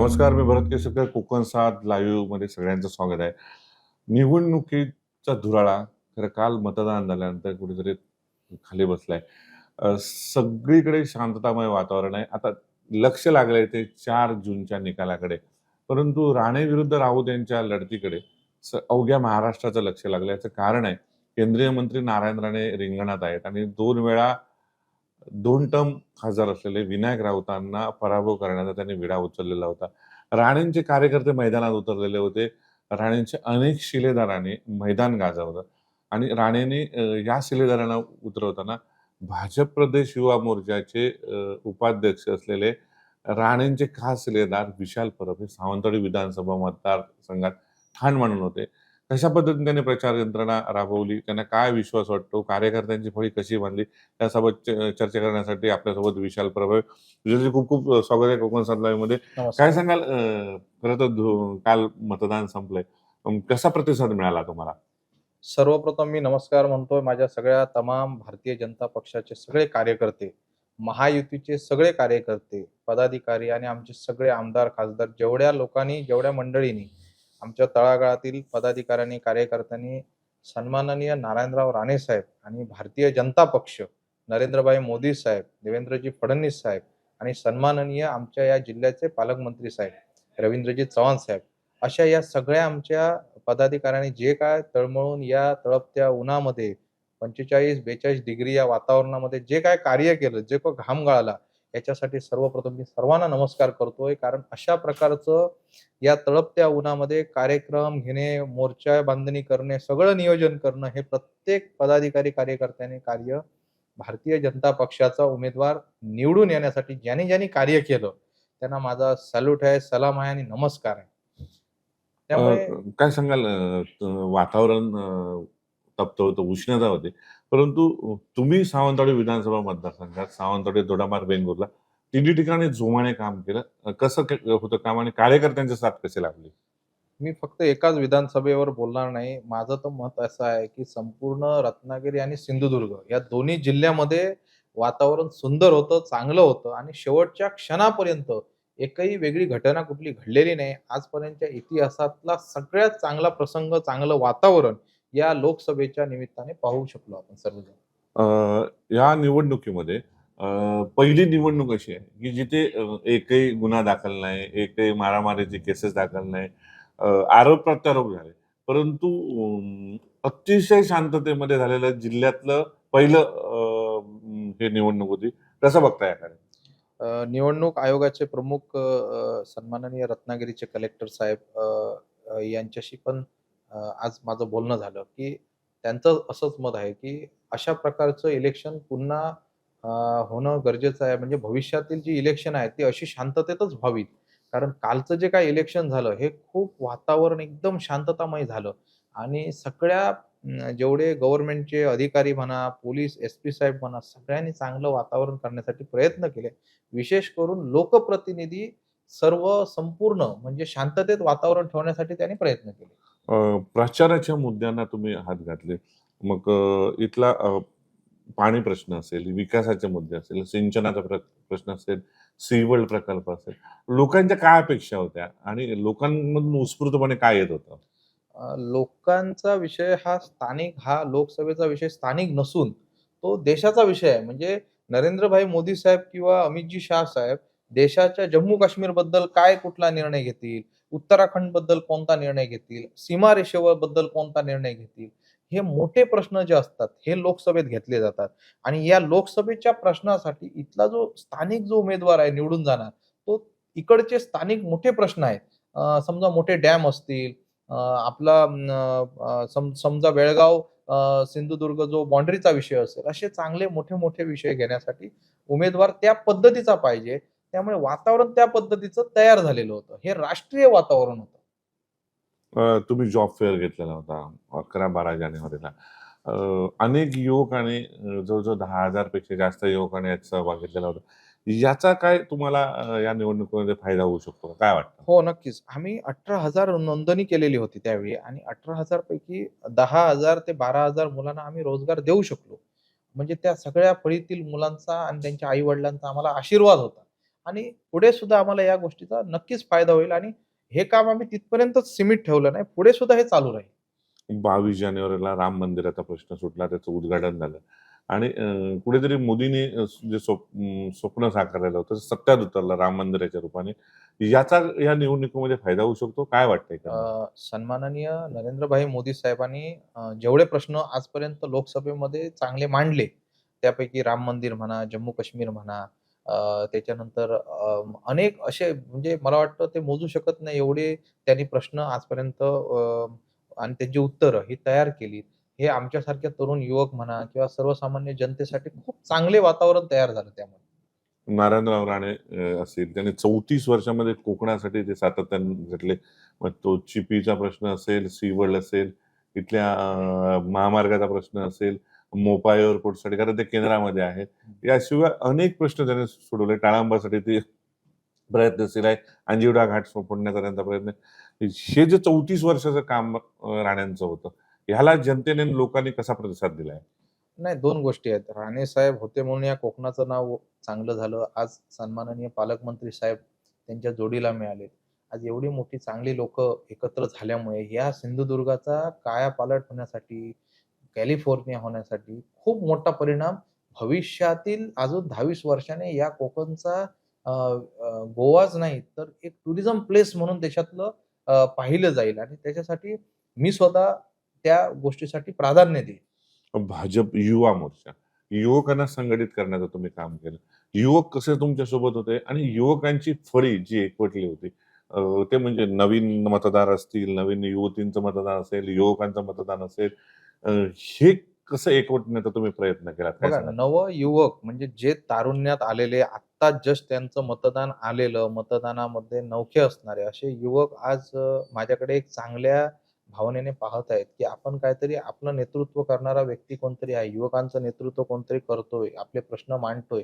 नमस्कार, मी भरत केसरकर. कोकण 7 लाईव्हमध्ये सगळ्यांचं स्वागत आहे. निवडणुकीचा धुराळा खरं काल मतदान झाल्यानंतर कुठेतरी खाली बसलाय. सगळीकडे शांततामय वातावरण आहे. आता लक्ष लागलंय ते 4 जूनच्या निकालाकडे. परंतु राणे विरुद्ध राऊत यांच्या लढतीकडे अवघ्या महाराष्ट्राचं लक्ष लागलं. याचं कारण आहे, केंद्रीय मंत्री नारायण राणे रिंगणात आहेत आणि 2 वेळा 2 टर्म खासदार असलेले विनायक राऊतांना पराभव करण्याचा त्यांनी विडा उचललेला होता. राणेंचे कार्यकर्ते मैदानात उतरलेले होते. राणेंच्या अनेक शिलेदारांनी मैदान गाजवलं आणि राणेंनी या शिलेदारांना उतरवताना भाजप प्रदेश युवा मोर्चाचे उपाध्यक्ष असलेले राणेंचे खास शिलेदार विशाल परब हे सावंतवाडी विधानसभा मतदारसंघात ठाण मांडून होते. कशा पद्धतीने त्यांनी प्रचार यंत्रणा राबवली, त्यांना काय विश्वास वाटतो, कार्यकर्त्यांची फळी कशी बांधली, त्यासोबत चर्चा करण्यासाठी आपल्यासोबत विशाल परब आहे. विशालजी, खूप खूप स्वागत आहे कोकण 7 लाईव्हमध्ये. काय सांगाल, खरं तर काल मतदान संपलंय, कसा प्रतिसाद मिळाला तुम्हाला? सर्वप्रथम मी नमस्कार म्हणतोय माझ्या सगळ्या तमाम भारतीय जनता पक्षाचे सगळे कार्यकर्ते, महायुतीचे सगळे कार्यकर्ते, पदाधिकारी आणि आमचे सगळे आमदार, खासदार, जेवढ्या लोकांनी, जेवढ्या मंडळींनी, आमच्या तळागाळातील पदाधिकाऱ्यांनी, कार्यकर्त्यांनी सन्माननीय नारायणराव राणे साहेब आणि भारतीय जनता पक्ष, नरेंद्रभाई मोदी साहेब, देवेंद्रजी फडणवीस साहेब आणि सन्माननीय आमच्या या जिल्ह्याचे पालकमंत्री साहेब, रवींद्रजी चव्हाण साहेब, अशा या सगळ्या आमच्या पदाधिकाऱ्यांनी जे काय तळमळून या तळपत्या उन्हामध्ये 45-42 डिग्री या वातावरणामध्ये जे काय कार्य केलं, जे काही घाम गाळला, याच्यासाठी सर्वप्रथम मी सर्वांना नमस्कार करतोय. कारण अशा प्रकारचं या तळपत्या उन्हामध्ये कार्यक्रम घेणे, मोर्चा बांधणी करणे, सगळं नियोजन करणं, हे प्रत्येक पदाधिकारी कार्यकर्त्याने कार्य भारतीय जनता पक्षाचा उमेदवार निवडून येण्यासाठी ज्यांनी ज्यांनी कार्य केलं, त्यांना माझा सॅल्यूट आहे, सलाम आहे आणि नमस्कार आहे. त्यामुळे काय सांगाल, वातावरण तप्त होतं, उष्णता होते. परंतु तुम्ही सावंतवाडी विधानसभा मतदारसंघात सावंतवाडी, दोडामार्ग, वेंगुर्ला तिन्ही ठिकाणी जोमाने काम केलं. कसं होतं काम आणि कार्यकर्त्यांची साथ कशी लागली? मी फक्त एकाच विधानसभेवर बोलणार नाही. माझं तर मत असं आहे, की संपूर्ण रत्नागिरी आणि सिंधुदुर्ग या दोन्ही जिल्ह्यामध्ये वातावरण सुंदर होतं, चांगलं होतं आणि शेवटच्या क्षणापर्यंत एकही वेगळी घटना कुठली घडलेली नाही. आजपर्यंतच्या इतिहासातला सगळ्यात चांगला प्रसंग, चांगलं वातावरण या लोकसभेच्या निमित्ताने पाहू शकलो आपण सर्वजण. या निवडणुकीमध्ये पहिली निवडणूक अशी आहे, की जिथे एकही गुन्हा दाखल नाही, एकही मारामारीचे केसेस दाखल नाही, आरोप-प्रत्यारोप झाले. परंतु अतिशय शांततेमध्ये झालेलं जिल्ह्यातलं पहिलं हे निवडणूक होती. कसं बघताय याकडे? निवडणूक आयोगाचे प्रमुख सन्माननीय रत्नागिरीचे कलेक्टर साहेब यांच्याशी पण आज माझं बोलणं झालं, की त्यांचं असंच मत आहे, की अशा प्रकारचं इलेक्शन पुन्हा अ, होणं गरजेचं आहे. म्हणजे भविष्यातील जी इलेक्शन आहेत, ती अशी शांततेतच व्हावीत. कारण कालचं जे काही इलेक्शन झालं, हे खूप वातावरण एकदम शांततामय झालं आणि सगळ्या जेवढे गव्हर्नमेंटचे अधिकारी म्हणा, पोलीस, एस-पी साहेब म्हणा, सगळ्यांनी चांगलं वातावरण करण्यासाठी प्रयत्न केले. विशेष करून लोकप्रतिनिधी सर्व संपूर्ण म्हणजे शांततेत वातावरण ठेवण्यासाठी त्यांनी प्रयत्न केले. प्रचाराच्या मुद्द्यांना तुम्ही हात घातले. मग इथला पाणी प्रश्न असेल, विकासाचे मुद्दे असेल, सिंचनाचा प्रश्न असेल, सीवर्ल्ड प्रकल्प असेल. लोकांच्या काय अपेक्षा होत्या आणि लोकांमधून उत्स्फूर्तपणे काय येत होतं? लोकांचा विषय हा लोकसभेचा विषय स्थानिक नसून तो देशाचा विषय आहे. म्हणजे नरेंद्रभाई मोदी साहेब किंवा अमितजी शाह साहेब देशाच्या जम्मू काश्मीरबद्दल काय कुठला निर्णय घेतील, उत्तराखंडबद्दल कोणता निर्णय घेतील, सीमारेषेबद्दल कोणता निर्णय घेतील, हे मोठे प्रश्न जे असतात, हे लोकसभेत घेतले जातात आणि या लोकसभेच्या प्रश्नासाठी इथला जो स्थानिक जो उमेदवार आहे निवडून जाणार, तो इकडचे स्थानिक मोठे प्रश्न आहेत. समजा मोठे डॅम असतील, आपला समजा बेळगाव, सिंधुदुर्ग जो बाउंडरीचा विषय असेल, असे चांगले मोठे-मोठे विषय घेण्यासाठी उमेदवार त्या पद्धतीचा पाहिजे. त्यामुळे वातावरण त्या पद्धतीचं तयार झालेलं होतं. हे राष्ट्रीय वातावरण होतं. तुम्ही जॉब फेअर घेतलेला होता 11-12 जानेवारीला. अनेक युवकांनी जवळ-जवळ 10,000 पेक्षा जास्त युवकांनी यात सहभाग घेतलेला होता. याचा काय तुम्हाला या निवडणुकीमध्ये फायदा होऊ शकतो का? काय वाटतं? हो, नक्कीच. आम्ही 18,000 नोंदणी केलेली होती त्यावेळी आणि 18,000 पैकी 10,000 ते 12,000 मुलांना आम्ही रोजगार देऊ शकलो. म्हणजे त्या सगळ्या फळीतील मुलांचा आणि त्यांच्या आई-वडिलांचा आम्हाला आशीर्वाद होता आणि पुढे सुद्धा आम्हाला या गोष्टीचा नक्कीच फायदा होईल आणि हे काम आम्ही तिथपर्यंतच सीमित ठेवलं नाही. पुढे सुद्धा हे चालू राहील. 22 जानेवारीला राम मंदिराचा प्रश्न सुटला, त्याचं उद्घाटन झालं आणि कुठेतरी मोदींनी जे स्वप्न साकारलेलं होतं, सत्यात उतरलं राम मंदिराच्या रूपाने. याचा या निवडणुकीमध्ये फायदा होऊ शकतो, काय वाटतंय एकंदरीत? सन्माननीय नरेंद्रभाई मोदी साहेबांनी जेवढे प्रश्न आजपर्यंत लोकसभेमध्ये चांगले मांडले, त्यापैकी राम मंदिर म्हणा, जम्मू काश्मीर म्हणा, त्याच्यानंतर अनेक असे म्हणजे मला वाटतं ते मोजू शकत नाही एवढे त्यांनी प्रश्न आजपर्यंत आणि त्याची उत्तरं ही तयार केलीत. हे आमच्यासारख्या तरुण युवक म्हणा किंवा सर्वसामान्य जनतेसाठी खूप चांगले वातावरण तयार झालं त्यामुळे. नारायणराव राणे असतील, त्यांनी 34 वर्षामध्ये कोकणासाठी ते सातत्याने झटले. मग तो चिपीचा प्रश्न असेल, सिंहगड असेल, इथल्या महामार्गाचा प्रश्न असेल, मोपा एअरपोर्टसाठी, कारण ते केंद्रामध्ये आहे. याशिवाय अनेक प्रश्न त्यांनी सोडवले. टाळांबासाठी ते प्रयत्नशील आहे. अंजिवडा घाट फोडण्याचा त्यांचा प्रयत्न आहे. हे जे 34 वर्षाचं काम राण्यांचं होतं, ह्याला जनतेने आणि लोकांनी कसा प्रतिसाद दिलाय? नाही, 2 गोष्टी आहेत. राणे साहेब होते म्हणून या कोकणाचं नाव चांगलं झालं. आज सन्माननीय पालकमंत्री साहेब त्यांच्या जोडीला मिळाले. आज एवढी मोठी चांगली लोकं एकत्र झाल्यामुळे या सिंधुदुर्गाचा कायापालट होण्यासाठी, कॅलिफोर्निया होण्यासाठी खूप मोठा परिणाम भविष्यातील अजून 10-20 वर्षाने या कोकणचा गोवाच नाही तर एक टुरिझम प्लेस म्हणून देशातलं पाहिलं जाईल आणि त्याच्यासाठी मी स्वतः त्या गोष्टीसाठी प्राधान्य देईन. भाजप युवा मोर्चा, युवकांना संघटित करण्याचं तुम्ही काम केलं. युवक कसे तुमच्यासोबत होते आणि युवकांची फळी जी एकवटली होती, ते म्हणजे नवीन मतदार असतील, नवीन युवतींचं मतदान असेल, युवकांचं मतदान असेल, हे कसं एकवटण्याचा तुम्ही प्रयत्न केलात? काय बघा, सांगाल? नवयुवक म्हणजे जे तारुण्यात आलेले, आत्ता जस्ट त्यांचं मतदान आलेलं, मतदानामध्ये नवखे असणारे असे युवक आज माझ्याकडे एक चांगल्या भावनेने पाहत आहेत, की आपण काहीतरी आपलं नेतृत्व करणारा व्यक्ती कोणतरी आहे. युवकांचं नेतृत्व कोणतरी करतोय, आपले प्रश्न मांडतोय.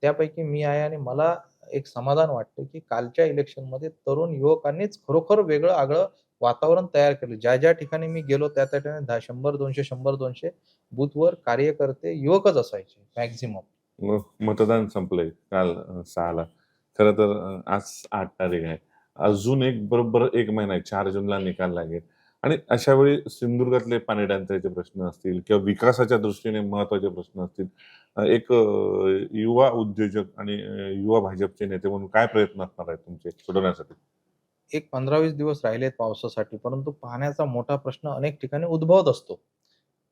त्यापैकी मी आहे आणि मला एक समाधान वाटतं, की कालच्या इलेक्शनमध्ये तरुण युवकांनीच खरोखर वेगळं-आगळं वातावरण तयार केलं. ज्या ठिकाणी मी गेलो त्या ठिकाणी 100-200, 100-200 बूथवर कार्यकर्ते युवकच असायचे मॅक्सिमम. मतदान संपलंय काल 6 ला. खरं तर आज 8 तारीख आहे. अजून एक बरोबर 1 महिना आहे. 4 जूनला निकाल लागेल आणि अशा वेळी सिंधुदुर्गातले पाणी टंचाईचे प्रश्न असतील किंवा विकासाच्या दृष्टीने महत्त्वाचे प्रश्न असतील. एक युवा उद्योजक आणि युवा भाजपचे नेते म्हणून काय प्रयत्न असणार आहेत तुमचे सोडवण्यासाठी? एक 15-20 दिवस राहिलेत पावसासाठी, परंतु पाण्याचा मोठा प्रश्न अनेक ठिकाणी उद्भवत असतो.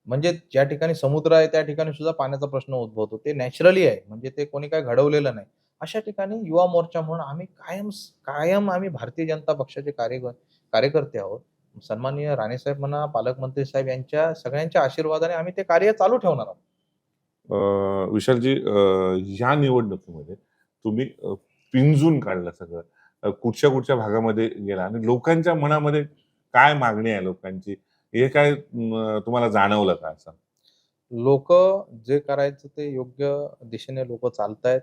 म्हणजे ज्या ठिकाणी समुद्र आहे त्या ठिकाणी सुद्धा पाण्याचा प्रश्न उद्भवतो. ते नॅचरली आहे. म्हणजे ते कोणी काही घडवलेलं नाही. अशा ठिकाणी युवा मोर्चा म्हणून आम्ही कायम आम्ही भारतीय जनता पक्षाचे कार्यकर्ते आहोत. सन्माननीय राणेसाहेब म्हणा, पालकमंत्री साहेब यांच्या सगळ्यांच्या आशीर्वादाने आम्ही ते कार्य चालू ठेवणार आहोत. विशालजी, ह्या निवडणुकीमध्ये तुम्ही पिंजून काढलं सगळं. कुठच्या-कुठच्या भागामध्ये गेला आणि लोकांच्या मनामध्ये काय मागणी आहे लोकांची? हे काय तुम्हाला जाणवलं का असं? लोकं जे करायचं ते योग्य दिशेने लोकं चालतायत.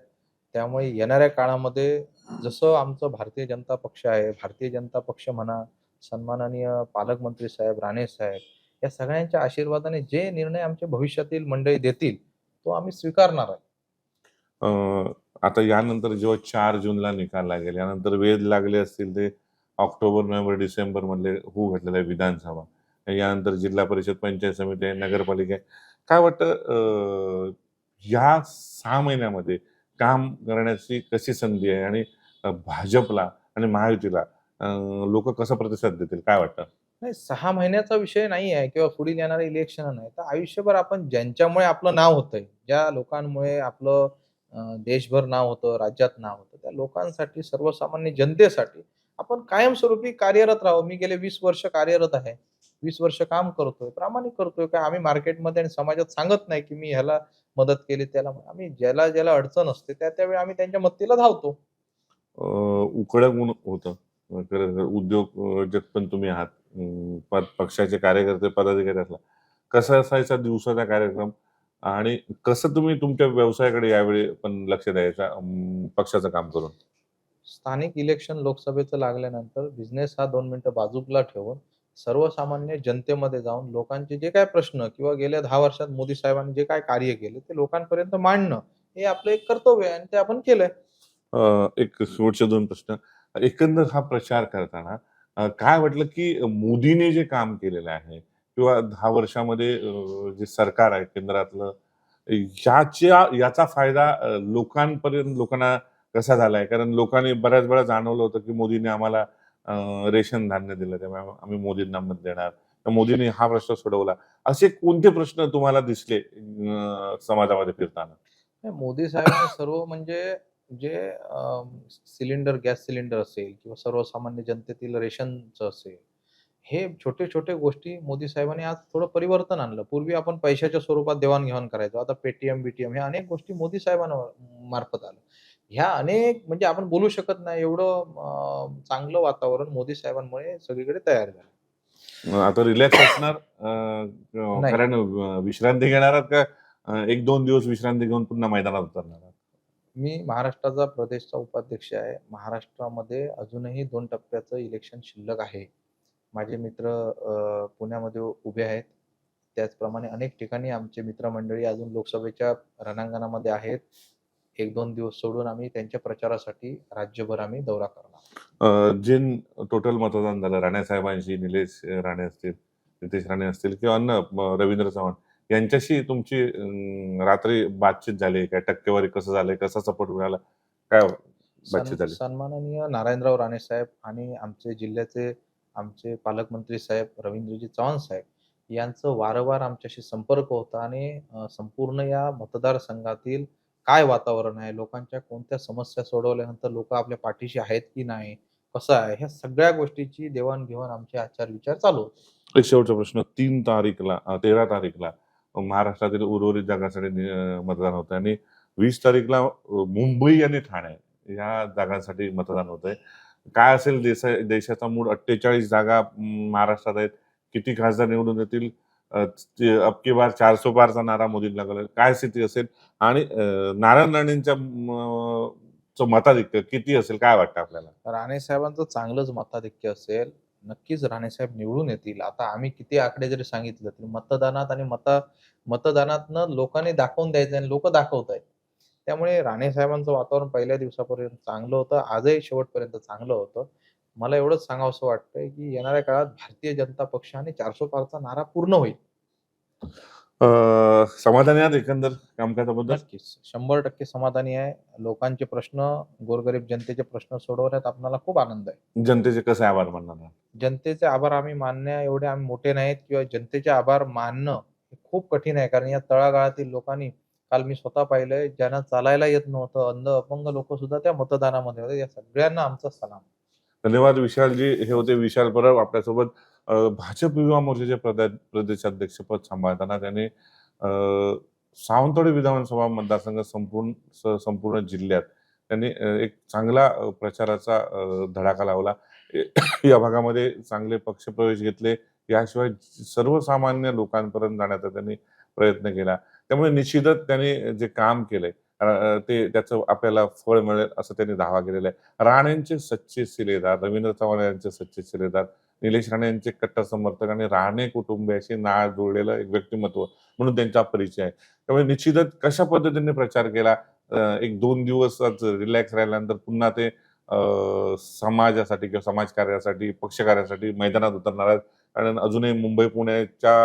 त्यामुळे येणाऱ्या काळामध्ये जसं आमचं भारतीय जनता पक्ष आहे, भारतीय जनता पक्ष म्हणा, सन्माननीय पालकमंत्री साहेब, राणे साहेब या सगळ्यांच्या आशीर्वादाने जे निर्णय आमच्या भविष्यातील मंडळी देतील, तो आम्ही स्वीकारणार आहे. अ, आता यानंतर जेव्हा 4 जूनला निकाल लागेल, यानंतर वेध लागले असतील ते ऑक्टोबर, नोव्हेंबर, डिसेंबरमधले होऊ घातलेलं आहे विधानसभा. यानंतर जिल्हा परिषद, पंचायत समिती आहे, नगरपालिका आहे. काय वाटतं, ह्या 6 महिन्यामध्ये काम करण्याची कशी संधी आहे आणि भाजपला आणि महायुतीला कसं प्रतिसाद देतील? काय वाटतं? नाही 6 महिन्याचा विषय नाही आहे किंवा पुढील येणारे इलेक्शन नाही. तर आयुष्यभर आपण ज्यांच्यामुळे आपलं नाव होतंय, ज्या लोकांमुळे आपलं देशभर नाव होतं, राज्यात नाव होतं, त्या लोकांसाठी, सर्वसामान्य जनतेसाठी आपण कायमस्वरूपी कार्यरत राहावं. मी गेले 20 वर्ष कार्यरत आहे. 20 वर्ष काम करतोय, प्रामाणिक करतोय. काय आम्ही मार्केटमध्ये आणि समाजात सांगत नाही, की मी ह्याला मदत केली, त्याला आम्ही ज्याला अडचण असते, त्यावेळी आम्ही त्यांच्या मदतीला धावतो. उकडं ऊन होतं. खरं तर उद्योजक पण तुम्ही आहात. पक्षाचे कार्यकर्ते, पदाधिकारी असला. कसा असायचा दिवसाचा कार्यक्रम आणि कसं तुम्ही तुमच्या व्यवसायाकडे यावेळी पण लक्ष द्यायचा पक्षाचं काम करून? स्थानिक इलेक्शन लोकसभेचं लागल्यानंतर बिझनेस हा 2 मिनिटं बाजूला ठेवून सर्वसामान्य जनतेमध्ये जाऊन लोकांचे जे काही प्रश्न किंवा गेल्या 10 वर्षात मोदी साहेबांनी जे काही कार्य केले ते लोकांपर्यंत मांडणं हे आपलं एक कर्तव्य आहे आणि ते आपण केलंय. एक शेवटचे 2 प्रश्न. एकंदर हा प्रचार करताना काय वाटलं, की मोदींनी जे काम केलेलं आहे किंवा 10 वर्षामध्ये जे सरकार आहे केंद्रातलं, याचा फायदा लोकांना कसा झालाय? कारण लोकांनी बऱ्याच वेळा जाणवलं होतं, की मोदींनी आम्हाला रेशन धान्य दिलं, त्यामुळे आम्ही मोदींना मत देणार. तर मोदींनी हा प्रश्न सोडवला. असे कोणते प्रश्न तुम्हाला दिसले समाजामध्ये फिरताना? नाही, मोदी साहेबांनी सर्व म्हणजे जे सिलेंडर, गॅस सिलेंडर असेल किंवा सर्वसामान्य जनतेतील रेशनचं असेल, हे छोटे-छोटे गोष्टी मोदी साहेबांनी आज थोडं परिवर्तन आणलं. पूर्वी आपण पैशाच्या स्वरूपात देवाण-घेवाण करायचो. आता पेटीएम-बीटीएम ह्या अनेक गोष्टी मोदी साहेबांना मार्फत आल्या. ह्या अनेक म्हणजे आपण बोलू शकत नाही एवढं चांगलं वातावरण मोदी साहेबांमुळे सगळीकडे तयार झालं. आता रिलॅक्स असणार नाही. कारण विश्रांती घेणार आहात का 1-2 दिवस विश्रांती घेऊन पुन्हा मैदानात उतरणार आहात? मी महाराष्ट्राचा प्रदेशचा उपाध्यक्ष आहे. महाराष्ट्रामध्ये अजूनही 2 टप्प्याचं इलेक्शन शिल्लक आहे. माझे मित्र पुण्यामध्ये उभे आहेत. त्याचप्रमाणे अनेक ठिकाणी आमचे मित्रमंडळी अजून लोकसभेच्या रणांगणामध्ये आहेत. 1-2 दिवस सोडून आम्ही त्यांच्या प्रचारासाठी राज्यभर आम्ही दौरा करणार. जे टोटल मतदान झालं राणेसाहेबांशी, निलेश राणे असतील, नितेश राणे असतील किंवा रवींद्र चव्हाण यांच्याशी तुमची रात्री बातचीत झाली काय? टक्केवारी कसं झालंय? कसा सपोर्ट मिळाला? काय बातचीत झाली? सन्माननीय नारायणराव राणे साहेब आणि आमचे जिल्ह्याचे आमचे पालकमंत्री साहेब रवींद्रजी चव्हाण साहेब यांचं वारंवार आमच्याशी संपर्क होता आणि संपूर्ण या मतदारसंघातील काय वातावरण आहे, लोकांच्या कोणत्या समस्या सोडवल्यानंतर लोकं आपल्या पाठीशी आहेत की नाही, कसं आहे, ह्या सगळ्या गोष्टीची देवाण-घेवाण आमचे आचार-विचार चालू होते. एक शेवटचा प्रश्न 3 तारीखला 13 तारीखला महाराष्ट्रातील उर्वरित जागांसाठी मतदान होतंय आणि 20 तारीखला मुंबई आणि ठाणे या जागांसाठी मतदान होतंय. काय असेल देशाचा मूड? 48 जागा महाराष्ट्रात आहेत. किती खासदार निवडून येतील? अब की बार 400 पारचा नारा मोदींना लागलाय. काय स्थिती असेल? आणि नारायण राणेंच्या चं मताधिक्य किती असेल? काय वाटतं आपल्याला? राणे साहेबांचं चांगलंच मताधिक्य असेल. नक्कीच राणे साहेब निवडून येतील. आता आम्ही किती आकडे जरी सांगितलं तरी मतदानात आणि मतदानातनं लोकांनी दाखवून द्यायचं आणि लोकं दाखवतायत. त्यामुळे राणे साहेबांचं वातावरण पहिल्या दिवसापर्यंत चांगलं होतं. आजही शेवटपर्यंत चांगलं होतं. मला एवढंच सांगावसं वाटतंय, की येणाऱ्या काळात भारतीय जनता पक्ष आणि 400 पारचा नारा पूर्ण होईल. समाधानी आहात एकंदर कामकाजाबद्दल? नक्कीच. 100% समाधानी आहे. लोकांचे प्रश्न, गोरगरीब जनतेचे प्रश्न सोडवण्यात आपल्याला खूप आनंद आहे. जनतेचे कसे आभार मानणार आहात? जनतेचे आभार आम्ही मानण्या एवढे आम्ही मोठे नाहीत किंवा जनतेचे आभार मानणं हे खूप कठीण आहे. कारण या तळागाळातील लोकांनी काल मी स्वतः पाहिलंय, ज्यांना चालायला येत नव्हतं, अंध, अपंग लोकं सुद्धा त्या मतदानामध्ये होते. या सगळ्यांना आमचा सलाम. धन्यवाद विशालजी. हे होते विशाल परब आपल्यासोबत. भाजप युवा मोर्चाचे प्रदेशाध्यक्षपद सांभाळताना त्यांनी सावंतवाडी विधानसभा मतदारसंघ संपूर्ण जिल्ह्यात त्यांनी एक चांगला प्रचाराचा धडाका लावला. या भागामध्ये चांगले पक्षप्रवेश घेतले. याशिवाय सर्वसामान्य लोकांपर्यंत जाण्याचा त्यांनी प्रयत्न केला. त्यामुळे निश्चितच त्यांनी जे काम केलंय ते त्याचं आपल्याला फळ मिळेल असं त्यांनी दावा केलेला आहे. राणेंचे सच्चे शिलेदार, रवींद्र चव्हाण यांचे सच्चे शिलेदार, निलेश राणे यांचे कट्टर समर्थक आणि राणे कुटुंबियाशी नाळ जोडलेलं एक व्यक्तिमत्व म्हणून त्यांचा परिचय आहे. त्यामुळे निश्चितच कशा पद्धतीने प्रचार केला, 1-2 दिवस रिलॅक्स राहिल्यानंतर पुन्हा ते समाजासाठी किंवा समाजकार्यासाठी, पक्षकार्यासाठी मैदानात उतरणार आहेत. कारण अजूनही मुंबई, पुण्याच्या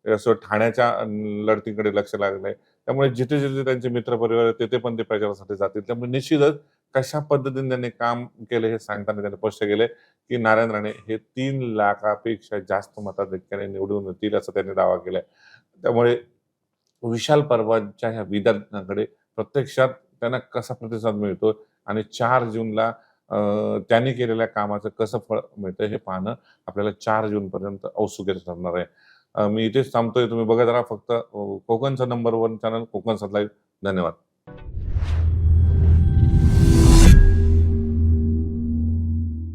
असं ठाण्याच्या लढतीकडे लक्ष लागलंय. त्यामुळे जिथे-जिथे त्यांचे मित्रपरिवार आहेत, तिथे पण ते प्रचारासाठी जातील. त्यामुळे निश्चितच कशा पद्धतीने त्यांनी काम केलं हे सांगताना त्यांनी स्पष्ट केलंय, की नारायण राणे हे 3 लाखापेक्षा जास्त मताधिक्याने निवडून येतील असा त्यांनी दावा केलाय. त्यामुळे विशाल परवांच्या ह्या विधानाकडे प्रत्यक्षात त्यांना कसा प्रतिसाद मिळतो आणि 4 जूनला त्यांनी केलेल्या कामाचं कसं फळ मिळतं हे पाहणं आपल्याला 4 जूनपर्यंत औत्सुक्याचं ठरणार आहे. मी इथेच थांबतोय. तुम्ही बघत राहा फक्त कोकणचं नंबर 1 चॅनल कोकण लाईव्ह. धन्यवाद.